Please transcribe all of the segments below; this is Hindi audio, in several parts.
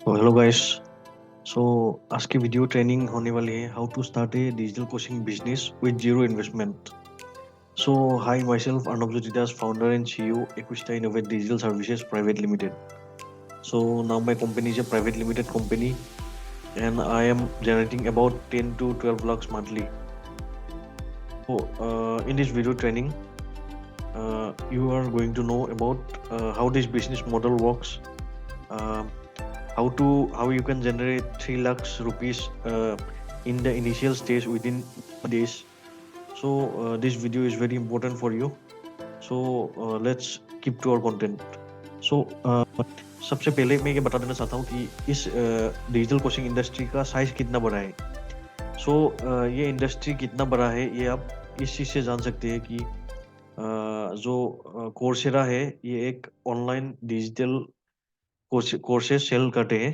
Hello guys. सो आज की वीडियो ट्रेनिंग होने वाली है how to start A digital coaching business with zero investment. So high my self Arnab Jyotidas, founder and CEO Equista Innovate Digital Services Private Limited. So now my company is a private limited company and I am generating about 10 to 12 lakhs monthly. So in this video training you are going to know about how this business model works, uh, how you can generate 3 lakhs rupees in the initial stage within days. So this video is very important for you. So let's keep to our content. So सबसे पहले मैं ये बता देना चाहता हूँ कि इस डिजिटल कोचिंग इंडस्ट्री का साइज कितना बड़ा है। सो ये इंडस्ट्री कितना बड़ा है ये आप इस चीज़ से जान सकते हैं कि जो कोर्सेरा है ये एक ऑनलाइन डिजिटल कोर्सेज सेल करते हैं।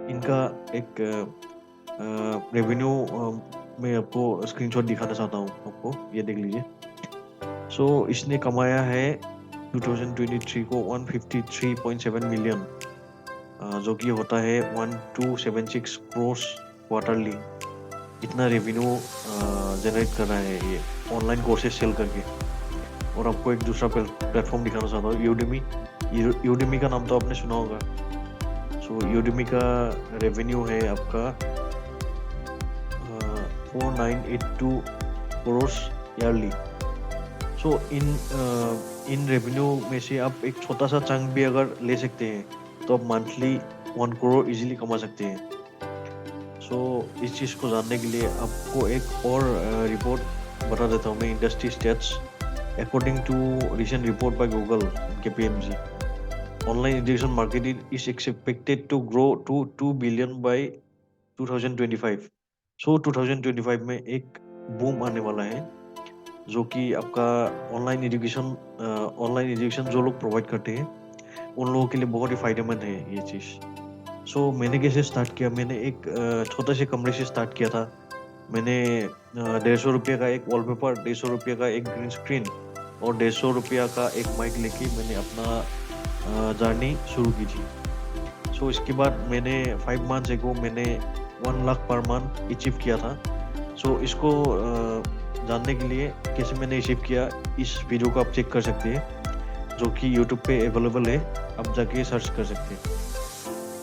इनका एक रेवेन्यू मैं आपको स्क्रीनशॉट दिखाना चाहता हूँ, आपको ये देख लीजिए। सो इसने कमाया है 2023 को 153.7 मिलियन, जो कि होता है 1276 करोड़ क्वार्टरली। इतना रेवेन्यू जनरेट कर रहा है ये ऑनलाइन कोर्सेज सेल करके। और आपको एक दूसरा प्लेटफॉर्म दिखाना चाहता हूँ, यूडेमी। यूडेमी का नाम तो आपने सुना होगा। सो यूडेमी का रेवेन्यू है आपका 4982 crore yearly. So in revenue में से आप एक छोटा सा चंक भी अगर ले सकते हैं तो आप मंथली 1 करोड़ इजीली कमा सकते हैं। सो इस चीज़ को जानने के लिए आपको एक और रिपोर्ट बता देता हूँ मैं, industry stats. According to recent report by Google के PMG, online education market is expected to grow to 2 billion by 2025. So 2025 में एक बूम आने वाला है, जो कि आपका ऑनलाइन एजुकेशन जो लोग प्रोवाइड करते हैं उन लोगों के लिए बहुत ही फायदेमंद है ये चीज़। सो मैंने कैसे स्टार्ट किया, मैंने एक छोटे से कमरे से स्टार्ट किया था। मैंने 150 रुपये का एक वॉलपेपर, 150 रुपये का एक ग्रीन स्क्रीन और 150 रुपया का एक माइक लेके मैंने अपना जर्नी शुरू की थी। सो इसके बाद मैंने 5 मंथ्स एगो मैंने 1 लाख पर मंथ अचीव किया था। सो इसको जानने के लिए कैसे मैंने अचीव किया, इस वीडियो को आप चेक कर सकते हैं, जो कि यूट्यूब पे अवेलेबल है, आप जाके सर्च कर सकते हैं।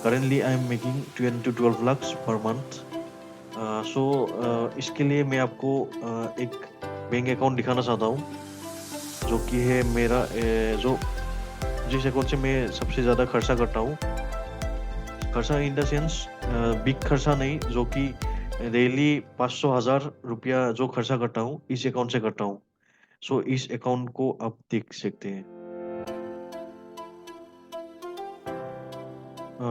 Currently I am making 10 to 12 lakhs per month. So इसके लिए मैं आपको एक बैंक अकाउंट दिखाना चाहता हूँ, जो कि है मेरा जो जिस अकाउंट से मैं सबसे ज़्यादा खर्चा करता हूँ। खर्चा इन द सेंस बिग खर्चा नहीं, जो कि डेली 500,000 रुपया जो खर्चा करता हूँ इस अकाउंट से करता हूँ। सो इस अकाउंट को आप देख सकते हैं।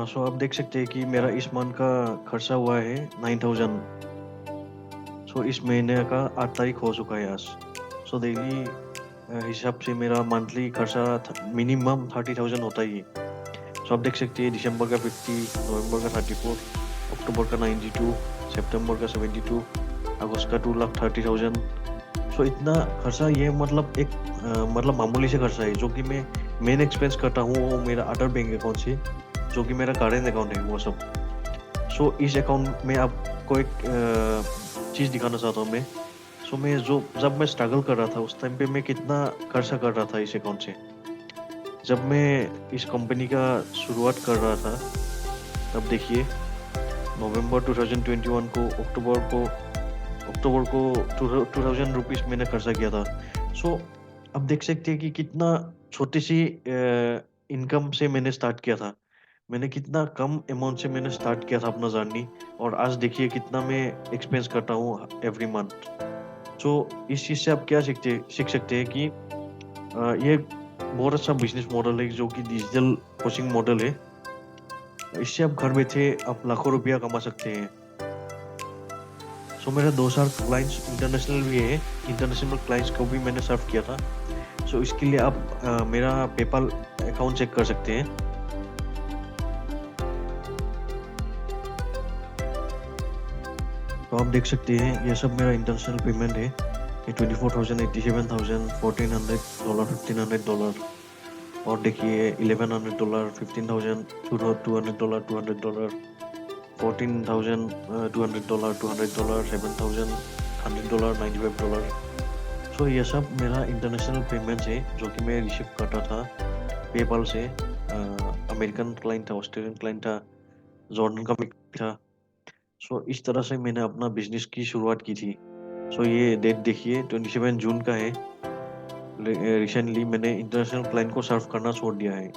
सो आप देख सकते हैं कि मेरा इस मंथ का खर्चा हुआ है 9,000। सो इस महीने का 8 तारीख हो चुका है आज। सो डेली हिसाब से मेरा मंथली खर्चा मिनिमम 30,000 होता ही है। सो आप देख सकते हैं दिसंबर का 50, नवंबर का 34, अक्टूबर का 92, सितंबर का 72, अगस्त का 2,30,000। सो इतना खर्चा, ये मतलब एक मतलब मामूली से खर्चा है, जो कि मैं मेन एक्सपेंस करता हूँ वो मेरा अदर बैंक अकाउंट से, जो कि मेरा करेंट अकाउंट है वो सब। सो इस अकाउंट में आपको एक चीज़ दिखाना चाहता हूँ मैं। सो मैं जब मैं स्ट्रगल कर रहा था उस टाइम पे मैं कितना खर्चा कर रहा था इस अकाउंट से। जब मैं इस कंपनी का शुरुआत कर रहा था तब देखिए, नवंबर 2021 को अक्टूबर को 2,000 रुपीज़ मैंने खर्चा किया था। सो अब देख सकते हैं कि कितना छोटी सी इनकम से मैंने स्टार्ट किया था। मैंने कितना कम अमाउंट से मैंने स्टार्ट किया था अपना जर्नी, और आज देखिए कितना मैं एक्सपेंस करता हूँ एवरी मंथ। सो इस चीज़ से आप क्या सीख सकते हैं कि ये बहुत अच्छा बिजनेस मॉडल है, जो कि डिजिटल कोचिंग मॉडल है। इससे आप घर बैठे आप लाखों रुपया कमा सकते हैं। सो मेरा 2 साल क्लाइंट्स इंटरनेशनल भी है, इंटरनेशनल क्लाइंट्स को भी मैंने सर्व किया था। सो इसके लिए आप मेरा पेपाल अकाउंट चेक कर सकते हैं। तो आप देख सकते हैं ये सब मेरा इंटरनेशनल पेमेंट है। ये 24,000, 87,000, $1,400, $1,500। और देखिए $1100, 15,000, $200, $200, $14,200, $200, $7,000, $100, $95। सो ये सब मेरा इंटरनेशनल पेमेंट्स है जो कि मैं रिसीव करता था पेपाल से। अमेरिकन क्लाइंट था, ऑस्ट्रेलियन क्लाइंट था, जॉर्डन का भी था। सो इस तरह से मैंने अपना बिजनेस की शुरुआत की थी। सो ये डेट देखिए 27 जून का है। रिसेंटली मैंने इंटरनेशनल क्लाइंट को सर्व करना छोड़ दिया है।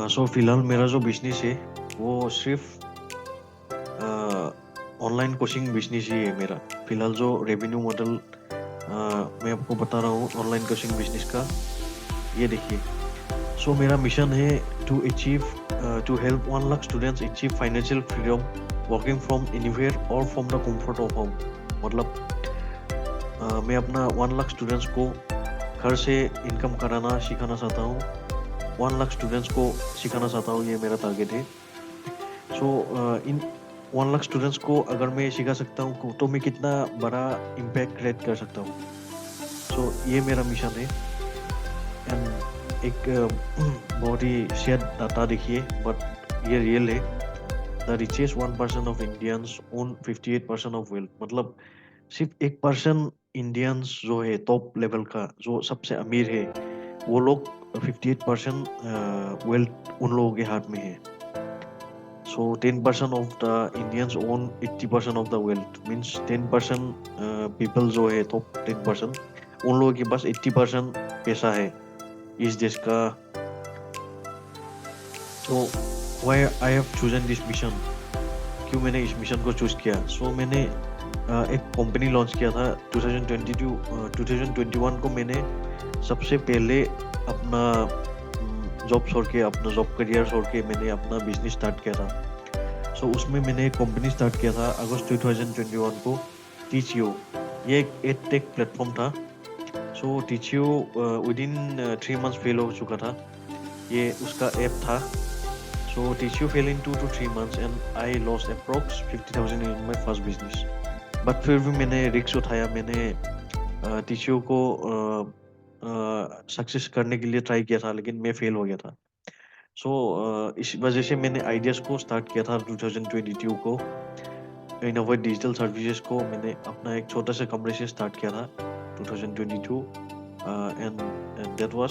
सो फिलहाल मेरा जो बिजनेस है वो सिर्फ ऑनलाइन कोचिंग बिजनेस ही है मेरा। फिलहाल जो रेवेन्यू मॉडल मैं आपको बता रहा हूँ ऑनलाइन कोचिंग बिजनेस का, ये देखिए। सो मेरा मिशन है to help 1 lakh students achieve financial freedom working from anywhere और from the comfort of home. मतलब मैं अपना 1 लाख स्टूडेंट्स को घर से इनकम कराना सिखाना चाहता हूँ। 1 लाख स्टूडेंट्स को सिखाना चाहता हूँ, ये मेरा टारगेट है। सो इन 1 लाख स्टूडेंट्स को अगर मैं सिखा सकता हूँ तो मैं कितना बड़ा इम्पैक्ट क्रिएट कर सकता हूँ। सो ये मेरा मिशन है। एंड एक बहुत ही शेयर डाटा देखिए, बट ये रियल है। The richest 1% of Indians own 58% of wealth. मतलब सिर्फ 1% इंडियंस जो है टॉप लेवल का, जो सबसे अमीर है, वो लोग 58% वेल्थ उन लोगों के हाथ में है। So 10% of the Indians own 80% of the wealth, means 10% people जो है top 10%, उन लोगों के पास 80% पैसा है इस देश का। So why I have chosen this mission? क्यों मैंने इस मिशन को चूज किया? So मैंने एक कंपनी लॉन्च किया था 2021 को। मैंने सबसे पहले अपना जॉब छोड़ के, अपना जॉब करियर छोड़ के मैंने अपना बिजनेस स्टार्ट किया था। सो उसमें मैंने एक कंपनी स्टार्ट किया था अगस्त 2021 को, टीचियो। ये एक एडटेक प्लेटफॉर्म था। सो टीचियो विद इन 3 मंथ्स फेल हो चुका था। ये उसका ऐप था। So Teachio fail in 2 to 3 months and I lost approx 50,000 in my first business. But फिर भी मैंने रिस्क उठाया। मैंने टीचियो को सक्सेस करने के लिए ट्राई किया था, लेकिन मैं फेल हो गया था। सो इस वजह से मैंने आइडियाज़ को स्टार्ट किया था 2022 को। इनोवेट डिजिटल सर्विसेज को मैंने अपना एक छोटा सा कमरे से स्टार्ट किया था 2022। एंड दैट वाज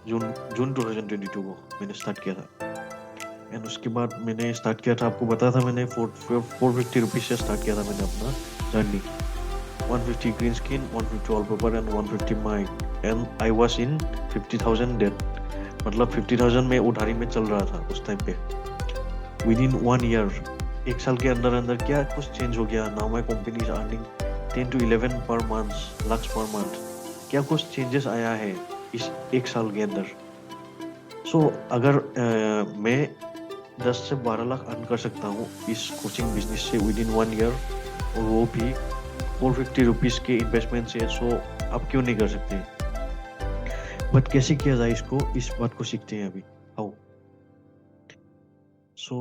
जून 2022 को मैंने स्टार्ट किया था। एंड उसके बाद मैंने स्टार्ट किया था, आपको बताया था मैंने 450 रुपीज़ से स्टार्ट किया था मैंने अपना journey. 150 green skin, 150 all paper and 150 mic, and I was in 50,000 debt. मतलब 50,000 में उधारी में चल रहा था उस टाइम पे। विद इन 1 ईयर, 1 साल के अंदर अंदर क्या कुछ चेंज हो गया। Now my company is earning 10 to 11 per month lakh per month. क्या कुछ चेंजेस आया है इस 1 साल के अंदर। सो अगर मैं 10 से 12 लाख अर्न कर सकता हूँ इस कोचिंग बिजनेस से विद इन 1 ईयर, और वो भी 450 रुपीज़ के इन्वेस्टमेंट से, सो आप क्यों नहीं कर सकते। बट कैसे किया जाए इसको, इस बात को सीखते हैं अभी। हाउ? सो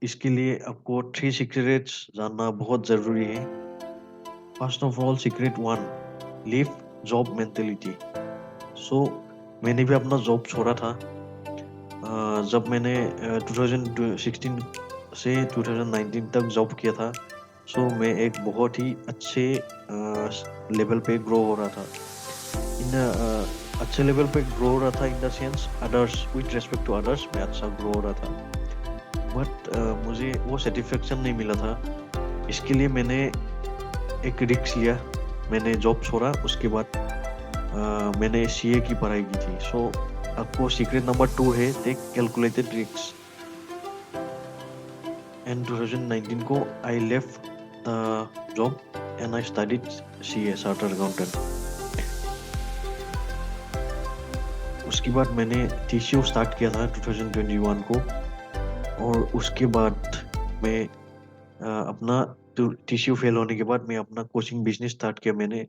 इसके लिए आपको 3 सीक्रेट्स जानना बहुत ज़रूरी है। First of all, secret 1, leave job mentality. So मैंने भी अपना जॉब छोड़ा था। जब मैंने 2016 से 2019 तक जॉब किया था। सो मैं एक बहुत ही अच्छे लेवल पे ग्रो हो रहा था। अच्छे लेवल पे ग्रो हो रहा था in the sense others, with respect to others मैं अच्छा ग्रो हो रहा था। बट मुझे वो सेटिस्फेक्शन नहीं मिला था। इसके लिए मैंने एक रिस्क लिया। मैंने जॉब छोड़ा, उसके बाद मैंने सीए की पढ़ाई की थी। सो आपको सीक्रेट नंबर 2 है, टेक कैलकुलेटेड रिस्क। एंड 2019 को I left the job and I studied CA, chartered accountant. उसके बाद मैंने टीसीओ स्टार्ट किया था 2021 को, और उसके बाद मैं अपना टीसीओ फेल होने के बाद मैं अपना कोचिंग बिजनेस स्टार्ट किया मैंने।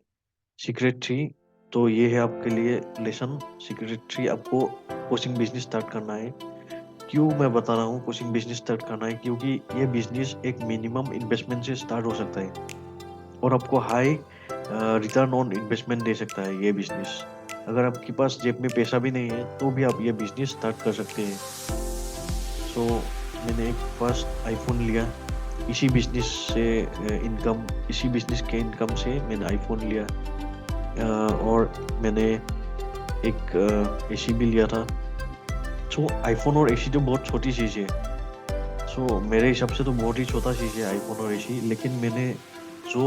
सीक्रेट 3, तो ये है आपके लिए लेसन। सीक्रेट 3, आपको कोचिंग बिजनेस स्टार्ट करना है। क्यों मैं बता रहा हूँ कोचिंग बिजनेस स्टार्ट करना है, क्योंकि ये बिजनेस एक मिनिमम इन्वेस्टमेंट से स्टार्ट हो सकता है और आपको हाई रिटर्न ऑन इन्वेस्टमेंट दे सकता है ये बिजनेस। अगर आपके पास जेब में पैसा भी नहीं है तो भी आप ये बिजनेस स्टार्ट कर सकते हैं। सो मैंने एक फर्स्ट आईफोन लिया, इसी बिजनेस से इसी बिजनेस के इनकम से मैंने आईफोन लिया। और मैंने एक एसी भी लिया था। सो आईफोन और एसी तो बहुत छोटी चीज़ है। सो मेरे हिसाब से तो बहुत ही छोटा चीज़ है आईफोन और एसी। लेकिन मैंने जो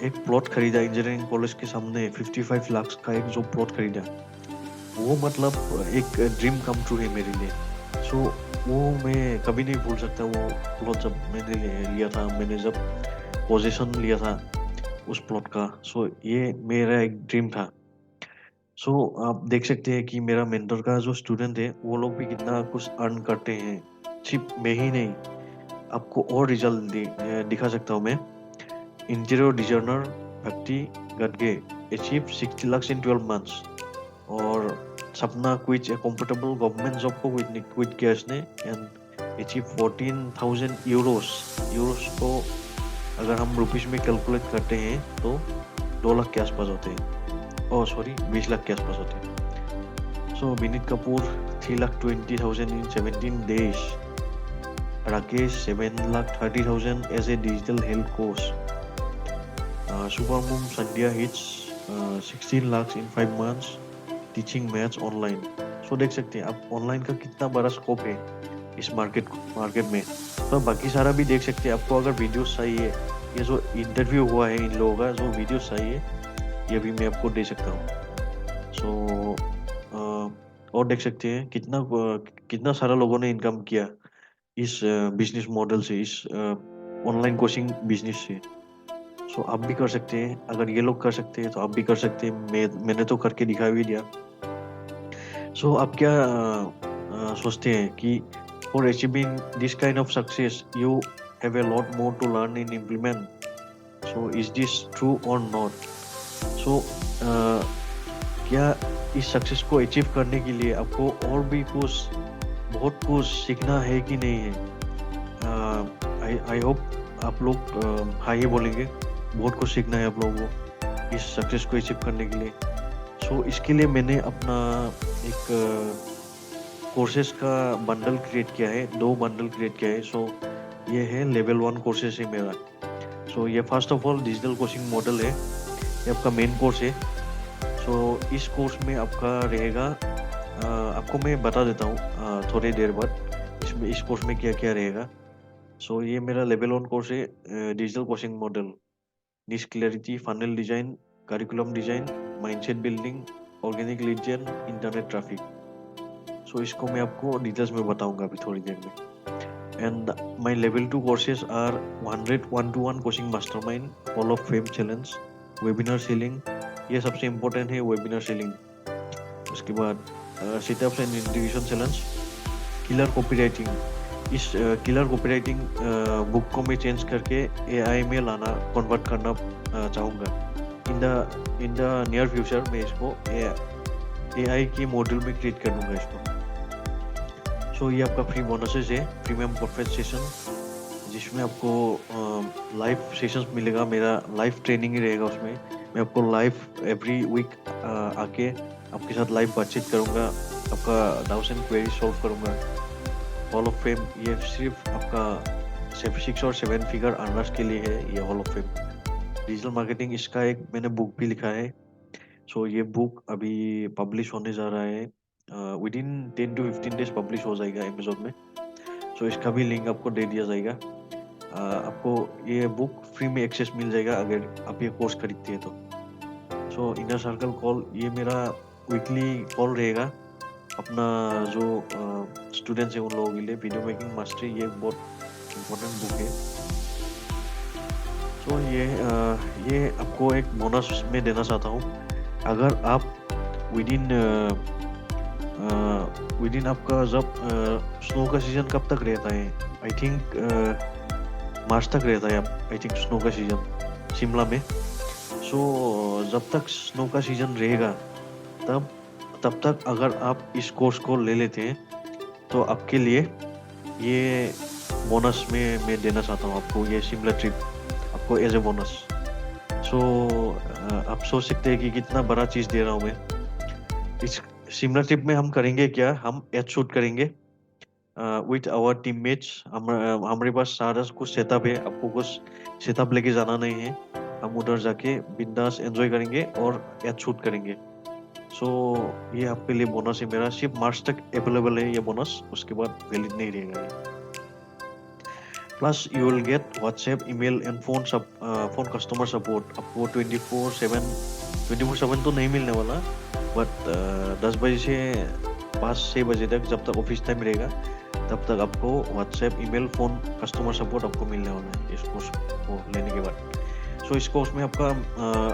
एक प्लॉट खरीदा इंजीनियरिंग कॉलेज के सामने 55 लाख का एक जो प्लॉट खरीदा, वो मतलब एक ड्रीम कम ट्रू है मेरे लिए। सो वो मैं कभी नहीं भूल सकता। वो प्लॉट जब मैंने लिया था, मैंने जब पोजीशन लिया था उस प्लॉट का, सो ये मेरा एक ड्रीम था। सो आप देख सकते हैं कि मेरा मेंटर का जो स्टूडेंट है वो लोग भी कितना कुछ अर्न करते हैं। सिर्फ मैं ही नहीं, आपको और रिजल्ट दिखा सकता हूँ मैं। इंटीरियर डिजाइनर भक्ति Gadge achieve 60 lakhs in 12 months। और सपना क्विट कंफर्टेबल गवर्नमेंट जॉब को क्विट किया इसने एंड अचीव 14,000 यूरोस। यूरोस को अगर हम रुपीस में कैलकुलेट करते हैं तो 2 लाख के आसपास होते हैं। 20 लाख के आसपास होते हैं। सो Vineet Kapoor 3,20,000 in 17 days। Rakesh 7,30,000 as a digital health coach। Supermom Sandhya hits 16 lakhs in 5 months teaching maths online। सो देख सकते हैं आप ऑनलाइन का कितना बड़ा स्कोप है इस मार्केट में। तो बाकी सारा भी देख सकते हैं। आपको अगर वीडियोस चाहिए, ये जो इंटरव्यू हुआ है इन लोगों का, जो वीडियोस चाहिए ये भी मैं आपको दे सकता हूँ। सो और देख सकते हैं कितना सारा लोगों ने इनकम किया इस बिजनेस मॉडल से, इस ऑनलाइन कोचिंग बिजनेस से। सो आप भी कर सकते हैं। अगर ये लोग कर सकते हैं तो आप भी कर सकते हैं। मैंने तो करके दिखा भी दिया। सो आप क्या सोचते हैं कि for achieving this kind of success you have a lot more to learn in implement. So is this true और नॉट? सो क्या इस सक्सेस को अचीव करने के लिए आपको और भी बहुत कुछ सीखना है कि नहीं है? आई होप आप लोग हाँ ही बोलेंगे। बहुत कुछ सीखना है आप लोगों को इस सक्सेस को अचीव करने के लिए। सो इसके लिए मैंने अपना एक कोर्सेज का बंडल क्रिएट किया है, 2 बंडल क्रिएट किया है। सो ये है लेवल 1 कोर्सेज है मेरा। सो ये first of all digital coaching model है, ये आपका मेन कोर्स है। सो इस कोर्स में आपका रहेगा, आपको मैं बता देता हूँ थोड़ी देर बाद इस कोर्स में क्या क्या रहेगा। सो ये मेरा लेवल 1 कोर्स है, digital coaching model, niche clarity, funnel design, curriculum design, mindset building, organic lead gen, internet traffic. So इसको मैं आपको डिटेल्स में बताऊंगा अभी थोड़ी देर में। And my level 2 courses are 100 1-to-1 coaching mastermind, hall of fame challenge, webinar selling, ये सबसे इम्पोर्टेंट है वेबिनार सेलिंग। उसके बाद setups and integration challenge, killer copywriting. इस किलर कॉपीराइटिंग बुक को मैं चेंज करके एआई में कन्वर्ट करना चाहूँगा। इन द नियर फ्यूचर मैं इसको एआई के मॉड्यूल में क्रिएट कर दूंगा इसको। सो ये आपका फ्री बोनसेस है, प्रीमियम परफेक्ट सेशन, जिसमें आपको लाइव सेशंस मिलेगा। मेरा लाइव ट्रेनिंग ही रहेगा उसमें। मैं आपको लाइव एवरी वीक आके आपके साथ लाइव बातचीत करूँगा, आपका डाउट्स एंड क्वेरी सॉल्व करूँगा। हॉल ऑफ फेम ये सिर्फ आपका 6 और 7 फिगर अर्नर्स के लिए है। ये hall of fame digital marketing, इसका एक मैंने बुक भी लिखा है। सो ये बुक अभी पब्लिश होने जा रहा है, विदिन 10 to 15 डेज पब्लिश हो जाएगा अमेजोन में। सो इसका भी लिंक आपको दे दिया जाएगा। आपको ये बुक फ्री में एक्सेस मिल जाएगा अगर आप ये कोर्स खरीदते हैं तो। सो इनर सर्कल कॉल, ये मेरा वीकली कॉल रहेगा। अपना जो स्टूडेंट्स हैं उन लोगों के लिए वीडियो मेकिंग मास्टरी, ये बहुत इम्पोर्टेंट बुक है। सो ये आपको एक बोनस में देना चाहता हूँ। अगर आप विदिन आपका जब स्नो का सीजन कब तक रहता है, आई थिंक मार्च तक रहता है आई थिंक स्नो का सीजन शिमला में। सो जब तक स्नो का सीजन रहेगा तब तक अगर आप इस कोर्स को ले लेते हैं तो आपके लिए ये बोनस में मैं देना चाहता हूँ आपको, ये शिमला ट्रिप आपको एज ए बोनस। सो आप सोच सकते हैं कि कितना बड़ा चीज़ दे रहा हूँ मैं। इस शिमला ट्रिप में हम करेंगे क्या, हम एड शूट करेंगे विथ आवर टीममेट्स। हमारे पास सारा कुछ सेटअप है, आपको कुछ सेटअप लेके जाना नहीं है। हम उधर जाके बिंदास एंजॉय करेंगे और एड शूट करेंगे। सो ये आपके लिए बोनस है मेरा, सिर्फ मार्च तक अवेलेबल है ये बोनस, उसके बाद वैलिड नहीं रहेगा ये। Plus you will get WhatsApp, email and phone customer support. आपको 24/7 तो नहीं मिलने वाला, बट 10 बजे से 5-6 बजे तक, जब तक ऑफिस टाइम रहेगा तब तक आपको WhatsApp, email, phone customer support आपको मिलने वाला है इस कोर्स को लेने के बाद। सो इस कोर्स में आपका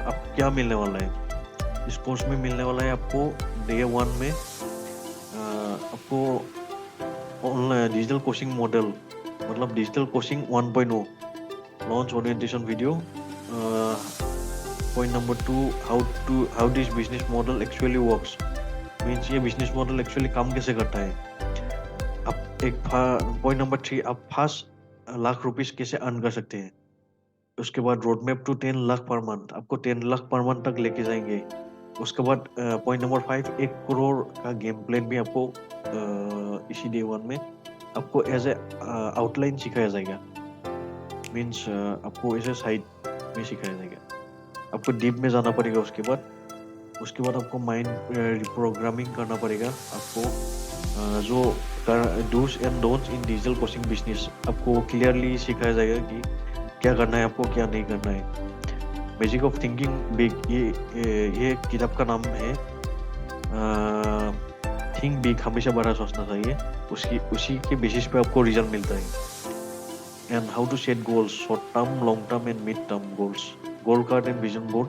आप क्या मिलने वाला है, इस कोर्स में मिलने वाला है आपको डे 1 में आपको ऑनलाइन डिजिटल कोचिंग मॉडल, मतलब digital coaching 1.0, launch orientation video. Point number 2, how this business model actually works, means ये बिजनेस मॉडल एक्चुअली काम कैसे करता है। आप एक पॉइंट नंबर 3, आप 5 लाख रुपीस कैसे अर्न कर सकते हैं। उसके बाद road map to 10 lakh per month, आपको 10 लाख पर मंथ तक लेके जाएंगे। उसके बाद पॉइंट नंबर 5, 1 करोड़ का गेम प्लान भी आपको इसी डे 1 में आपको एज ए आउटलाइन सिखाया जाएगा। मीन्स आपको ऐसे साइड में सिखाया जाएगा, आपको डीप में जाना पड़ेगा। उसके बाद आपको माइंड रिप्रोग्रामिंग करना पड़ेगा। आपको जो dos and don'ts in digital coaching business आपको क्लियरली सिखाया जाएगा कि क्या करना है आपको, क्या नहीं करना है। मैजिक ऑफ थिंकिंग बिग, ये किताब का नाम है। थिंक बिग, हमेशा बड़ा सोचना चाहिए, उसी के बेसिस पे आपको रिजल्ट मिलता है। And how to set goals, short term, long term and mid term goals, goal card and vision board.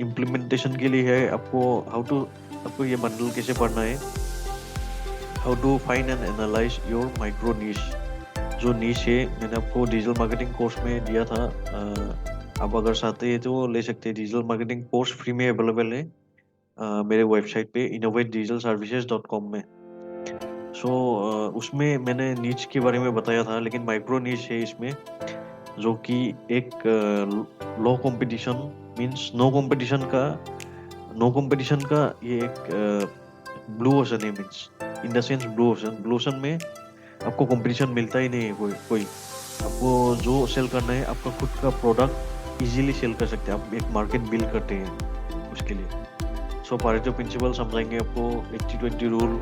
Implementation के लिए है आपको ये बंडल कैसे पढ़ना है। How to find and analyse your micro niche, जो नीश है मैंने आपको डिजिटल मार्केटिंग कोर्स में दिया था। आप अगर चाहते हैं तो ले सकते हैं। डिजिटल मार्केटिंग कोर्स फ्री में अवेलेबल है मेरे वेबसाइट पे innovatedigitalservices.com में। सो उसमें मैंने नीच के बारे में बताया था, लेकिन माइक्रो नीच है इसमें, जो कि एक लो कंपटीशन, मींस नो कंपटीशन का ये एक ब्लू ओशन है। Means in the sense blue ocean में आपको कंपटीशन मिलता ही नहीं है कोई। आपको जो सेल करना है, आपका खुद का प्रोडक्ट इजीली सेल कर सकते हैं। आप एक मार्केट बिल्ड करते हैं उसके लिए। सो पारेटो प्रिंसिपल समझाएंगे आपको, 80-20 रूल,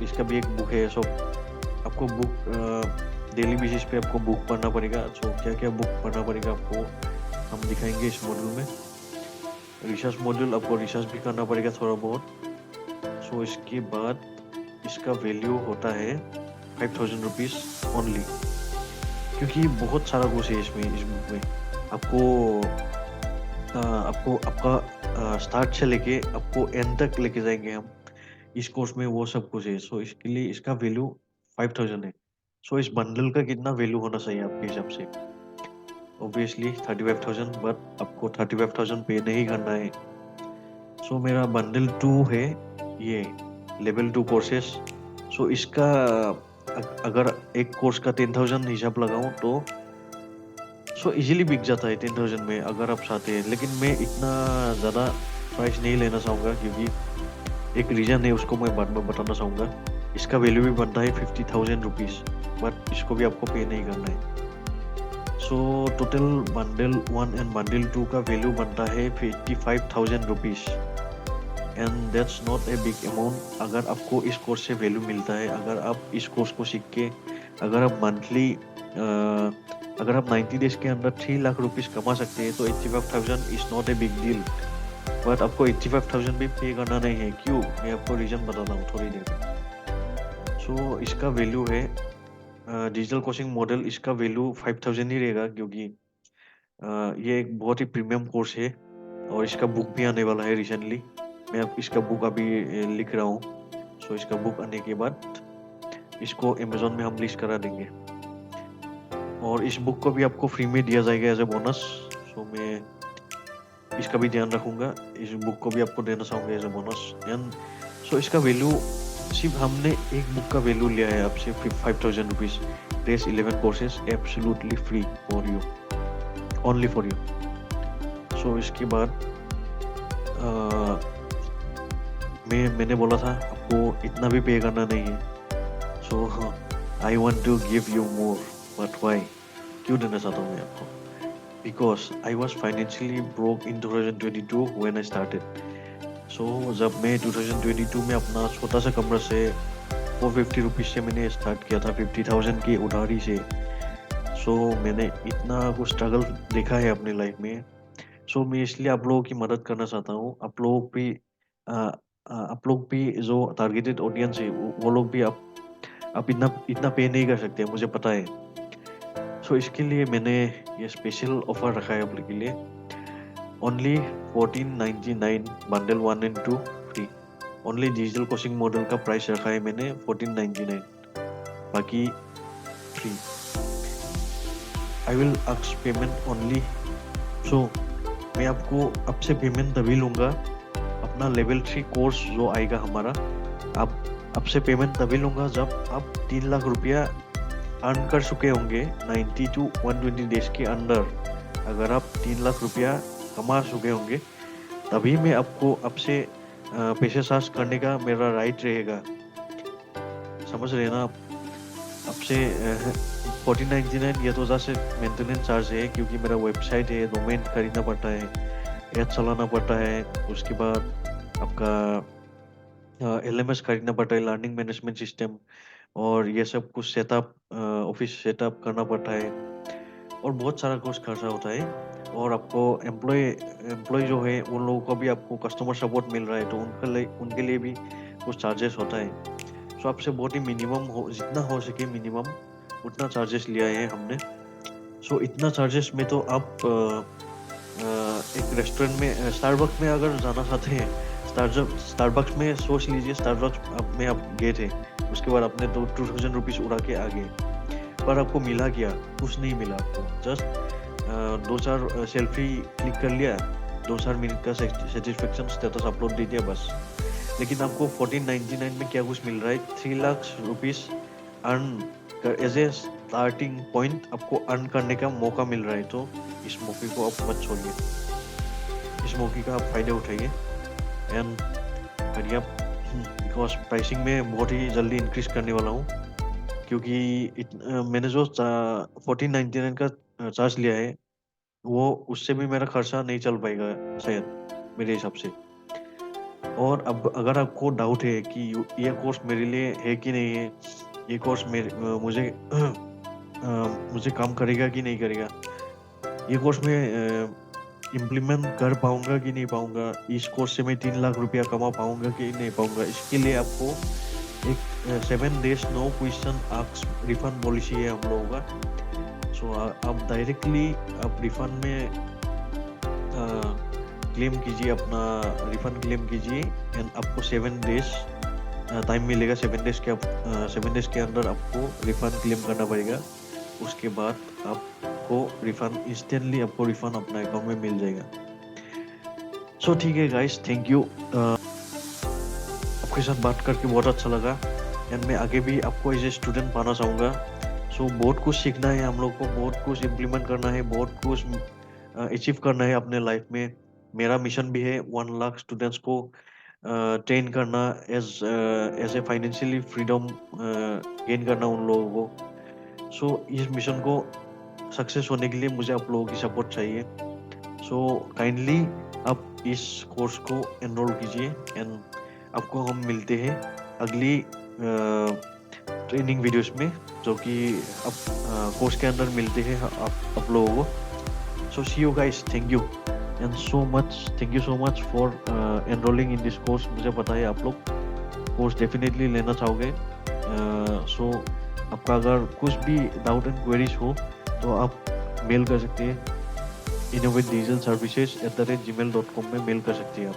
इसका भी एक बुक है। सो आपको बुक डेली बेसिस पे आपको बुक पढ़ना पड़ेगा। सो क्या क्या बुक पढ़ना पड़ेगा आपको हम दिखाएंगे इस मॉड्यूल में। रिसर्च मॉड्यूल, आपको रिसर्च भी करना पड़ेगा थोड़ा बहुत। सो इसके बाद इसका वैल्यू होता है 5,000 रुपीज़ ओनली, क्योंकि बहुत सारा कुछ है इसमें, इस बुक में। आपको आपका स्टार्ट से लेके आपको एंड तक लेके जाएंगे हम इस कोर्स में, वो सब कुछ है। सो इसके लिए इसका वैल्यू 5,000 है। सो इस बंडल का कितना वैल्यू होना चाहिए आपके हिसाब से? ऑब्वियसली 35,000, बट आपको 35,000 पे नहीं करना है। सो मेरा बंडल 2 है ये लेवल 2 कोर्सेस। सो इसका अगर एक कोर्स का 10,000 हिसाब लगाऊं तो सो इजीली बिक जाता है 10,000 में अगर आप चाहते हैं। लेकिन मैं इतना ज़्यादा प्राइस नहीं लेना चाहूँगा, क्योंकि एक रीज़न है, उसको मैं बाद में बताना चाहूँगा। इसका वैल्यू भी बनता है 50,000 रुपीज़, बट इसको भी आपको पे नहीं करना है। So total bundle 1 and bundle 2 का वैल्यू बनता है 55,000 rupees, and that's not a big amount. अगर आपको इस कोर्स से वैल्यू मिलता है, अगर आप इस कोर्स को सीख के अगर आप मंथली अगर आप 90 डेज के अंदर 3 लाख रुपीज़ कमा सकते हैं, तो 85,000 is not a big deal. But आपको 85,000 भी पे करना नहीं है। क्यों? मैं आपको रीज़न बताता हूँ थोड़ी देर में। सो इसका वैल्यू है डिजिटल कोचिंग मॉडल, इसका वैल्यू 5,000 ही रहेगा, क्योंकि ये एक बहुत ही प्रीमियम कोर्स है और इसका बुक भी आने वाला है रिसेंटली। मैं अब इसका बुक अभी लिख रहा हूँ। सो इसका बुक आने के बाद इसको अमेज़न में हम लिस्ट करा देंगे, और इस बुक को भी आपको फ्री में दिया जाएगा एज ए बोनस। सो मैं इसका भी ध्यान रखूँगा, इस बुक को भी आपको देना चाहूँगा as a bonus. And so इसका वैल्यू, सिर्फ हमने एक बुक का वैल्यू लिया है आपसे 5,000 rupees. Rest 11 courses absolutely free for you, only for you. So इसके बाद मैंने बोला था आपको इतना भी पे करना नहीं है। So I want to give you more, but why, क्यों देना चाहता हूँ मैं आपको? Because I was financially broke in 2022 when I started. So जब मैं 2022 में अपना छोटा सा कमरा से 450 रुपीज़ से मैंने स्टार्ट किया था, 50,000 की उधारी से। सो मैंने इतना कुछ स्ट्रगल देखा है अपनी लाइफ में। सो मैं इसलिए आप लोगों की मदद करना चाहता हूँ। आप लोग भी जो टारगेटेड ऑडियंस है वो लोग भी आप इतना इतना पे नहीं कर सकते, मुझे पता है। सो इसके लिए मैंने ये स्पेशल ऑफर रखा है आप लोग के लिए। Only 1499 bundle 1 and 2 free. Only digital coaching model का प्राइस रखा है मैंने 1499, बाकी free. I will ask payment only. So मैं आपको आपसे पेमेंट तभी लूँगा अपना लेवल 3 कोर्स जो आएगा हमारा। आपसे पेमेंट तभी लूँगा जब आप 3 लाख रुपया अर्न कर चुके होंगे 90 to 120 डेज के अंदर। अगर आप 3 लाख रुपया कमा चुके होंगे तभी मैं आपसे पैसे चार्ज करने का मेरा राइट रहेगा। समझ रहे हैं ना आप? आपसे 1499 ये तो जैसे मेंटेनेंस चार्ज है, क्योंकि मेरा वेबसाइट है, डोमेन खरीदना पड़ता है, ऐड चलाना पड़ता है, उसके बाद आपका LMS खरीदना पड़ता है, लर्निंग मैनेजमेंट सिस्टम, और ये सब कुछ सेटअप, ऑफिस सेटअप करना पड़ता है, और बहुत सारा कुछ खर्चा होता है। और आपको एम्प्लॉय जो है उन लोगों को भी आपको कस्टमर सपोर्ट मिल रहा है, तो उनके लिए भी कुछ चार्जेस होता है। सो आपसे बहुत ही जितना हो सके मिनिमम उतना चार्जेस लिया है हमने। सो इतना चार्जेस में तो आप एक रेस्टोरेंट में, स्टारबक्स में अगर जाना चाहते हैं, स्टारबक्स में सोच लीजिए, स्टारबक्स में आप गए थे, उसके बाद आपने 2000 रुपीज़ उड़ा के आ गए, पर आपको मिला क्या? कुछ नहीं मिला आपको। जस्ट 2-4 सेल्फी क्लिक कर लिया, 2-4 मिनट का सेटिस्फेक्शन स्टेटस अपलोड दे दिया, बस। लेकिन आपको 1499 में क्या कुछ मिल रहा है? 3 lakh rupees earn as a starting point आपको अर्न करने का मौका मिल रहा है। तो इस मौके को आप मत छोड़िए, इस मौके का आप फायदा उठाइए एंड करिए आप। बिकॉज प्राइसिंग में बहुत ही जल्दी इंक्रीज करने वाला हूँ, क्योंकि मैंने जो 1499 का चार्ज लिया है वो उससे भी मेरा खर्चा नहीं चल पाएगा शायद, मेरे हिसाब से। और अब अगर आपको डाउट है कि ये कोर्स मेरे लिए है कि नहीं है, ये कोर्स मुझे काम करेगा कि नहीं करेगा, ये कोर्स में इम्प्लीमेंट कर पाऊंगा कि नहीं पाऊंगा, इस कोर्स से मैं 3 लाख रुपया कमा पाऊंगा कि नहीं पाऊंगा, इसके लिए आपको एक 7 days no question ask refund policy है हम लोगों का। सो आप डायरेक्टली आप रिफंड में क्लेम कीजिए, अपना रिफंड क्लेम कीजिए, एंड आपको 7 days टाइम मिलेगा। 7 days के अंदर आपको रिफंड क्लेम करना पड़ेगा। उसके बाद आपको रिफंड इंस्टेंटली आपको रिफंड अपना अकाउंट में मिल जाएगा। सो ठीक है गाइस, थैंक यू। आपके साथ बात करके बहुत अच्छा लगा, एंड मैं आगे भी आपको एज ए स्टूडेंट पाना चाहूँगा। सो बहुत कुछ सीखना है हम लोग को, बहुत कुछ इम्प्लीमेंट करना है, बहुत कुछ अचीव करना है अपने लाइफ में। मेरा मिशन भी है 1 लाख स्टूडेंट्स को ट्रेन करना, as a financially freedom gain करना उन लोगों को। सो इस मिशन को सक्सेस होने के लिए मुझे आप लोगों की सपोर्ट चाहिए। सो काइंडली आप इस कोर्स को एनरोल कीजिए, एंड आपको हम मिलते हैं अगली ट्रेनिंग वीडियोस में, जो कि आप कोर्स के अंदर मिलते हैं आप लोगों को। So see you guys, thank you and thank you so much for enrolling in this course. मुझे पता है आप लोग कोर्स डेफिनेटली लेना चाहोगे। सो आपका अगर कुछ भी डाउट एंड क्वेरीज हो तो आप मेल कर सकते हैं, innovatedigitalservices@gmail.com में मेल कर सकते हैं आप।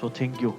So thank you.